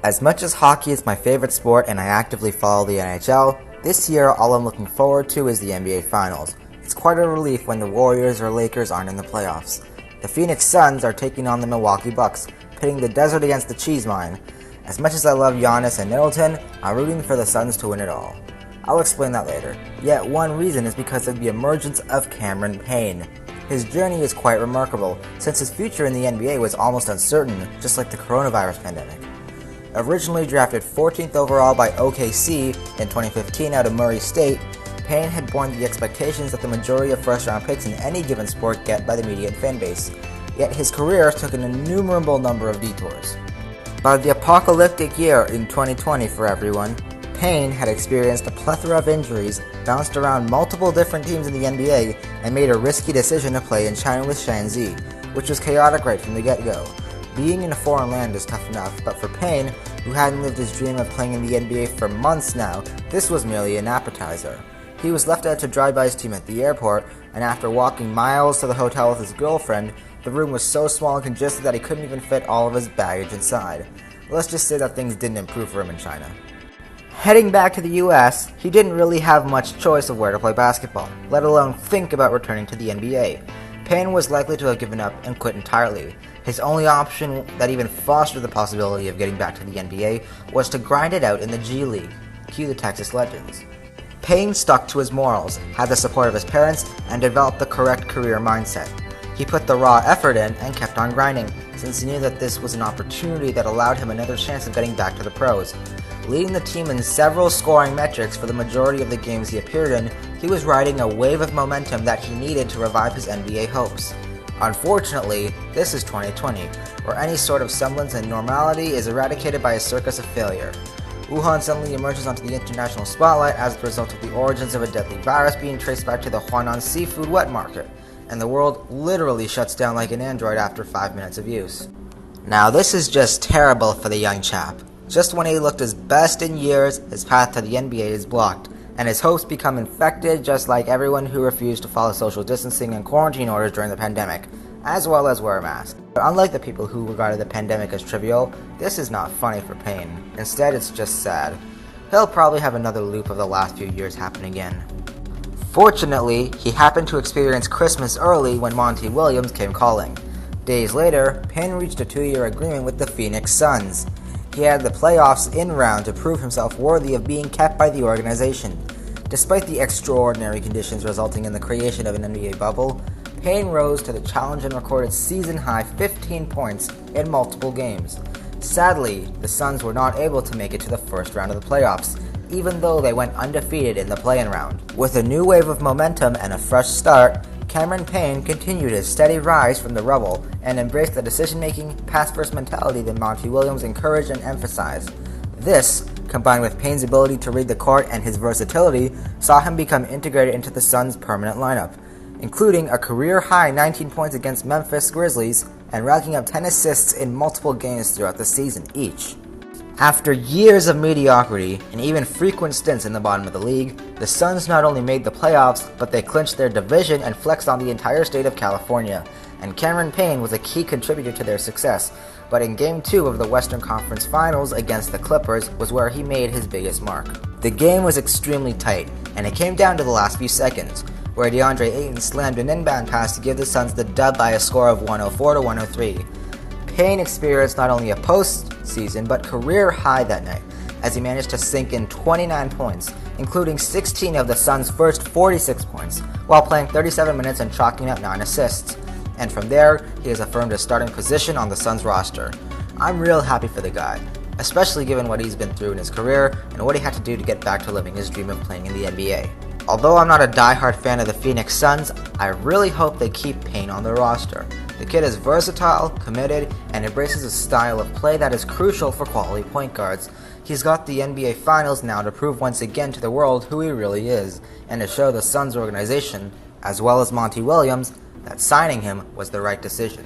As much as hockey is my favorite sport and I actively follow the NHL, this year all I'm looking forward to is the NBA Finals. It's quite a relief when the Warriors or Lakers aren't in the playoffs. The Phoenix Suns are taking on the Milwaukee Bucks, pitting the desert against the cheese mine. As much as I love Giannis and Middleton, I'm rooting for the Suns to win it all. I'll explain that later. Yet one reason is because of the emergence of Cameron Payne. His journey is quite remarkable, since his future in the NBA was almost uncertain, just like the coronavirus pandemic. Originally drafted 14th overall by OKC in 2015 out of Murray State, Payne had borne the expectations that the majority of first-round picks in any given sport get by the media and fanbase. Yet his career took an innumerable number of detours. By the apocalyptic year in 2020 for everyone, Payne had experienced a plethora of injuries, bounced around multiple different teams in the NBA, and made a risky decision to play in China with Shanxi, which was chaotic right from the get-go. Being in a foreign land is tough enough, but for Payne, who hadn't lived his dream of playing in the NBA for months now, this was merely an appetizer. He was left out to drive by his team at the airport, and after walking miles to the hotel with his girlfriend, the room was so small and congested that he couldn't even fit all of his baggage inside. Let's just say that things didn't improve for him in China. Heading back to the US, he didn't really have much choice of where to play basketball, let alone think about returning to the NBA. Payne was likely to have given up and quit entirely. His only option that even fostered the possibility of getting back to the NBA was to grind it out in the G League, cue the Texas Legends. Payne stuck to his morals, had the support of his parents, and developed the correct career mindset. He put the raw effort in and kept on grinding, since he knew that this was an opportunity that allowed him another chance of getting back to the pros. Leading the team in several scoring metrics for the majority of the games he appeared in, he was riding a wave of momentum that he needed to revive his NBA hopes. Unfortunately, this is 2020, where any sort of semblance of normality is eradicated by a circus of failure. Wuhan suddenly emerges onto the international spotlight as a result of the origins of a deadly virus being traced back to the Huanan seafood wet market, and the world literally shuts down like an android after 5 minutes of use. Now this is just terrible for the young chap. Just when he looked his best in years, his path to the NBA is blocked, and his hopes become infected just like everyone who refused to follow social distancing and quarantine orders during the pandemic, as well as wear a mask. But unlike the people who regarded the pandemic as trivial, this is not funny for Payne. Instead, it's just sad. He'll probably have another loop of the last few years happen again. Fortunately, he happened to experience Christmas early when Monty Williams came calling. Days later, Payne reached a 2-year agreement with the Phoenix Suns. He had the playoffs in round to prove himself worthy of being kept by the organization. Despite the extraordinary conditions resulting in the creation of an NBA bubble, Payne rose to the challenge and recorded season-high 15 points in multiple games. Sadly, the Suns were not able to make it to the first round of the playoffs, even though they went undefeated in the play-in round. With a new wave of momentum and a fresh start, Cameron Payne continued his steady rise from the rubble and embraced the decision-making, pass-first mentality that Monty Williams encouraged and emphasized. This, combined with Payne's ability to read the court and his versatility, saw him become integrated into the Suns' permanent lineup, including a career-high 19 points against Memphis Grizzlies and racking up 10 assists in multiple games throughout the season each. After years of mediocrity and even frequent stints in the bottom of the league, the Suns not only made the playoffs, but they clinched their division and flexed on the entire state of California. And Cameron Payne was a key contributor to their success, but in Game 2 of the Western Conference Finals against the Clippers was where he made his biggest mark. The game was extremely tight, and it came down to the last few seconds, where DeAndre Ayton slammed an inbound pass to give the Suns the dub by a score of 104-103. Payne experienced not only a postseason but career high that night, as he managed to sink in 29 points, including 16 of the Suns' first 46 points, while playing 37 minutes and chalking up 9 assists. And from there, he has affirmed his starting position on the Suns roster. I'm real happy for the guy, especially given what he's been through in his career and what he had to do to get back to living his dream of playing in the NBA. Although I'm not a die-hard fan of the Phoenix Suns, I really hope they keep Payne on the roster. The kid is versatile, committed, and embraces a style of play that is crucial for quality point guards. He's got the NBA Finals now to prove once again to the world who he really is, and to show the Suns organization, as well as Monty Williams, that signing him was the right decision.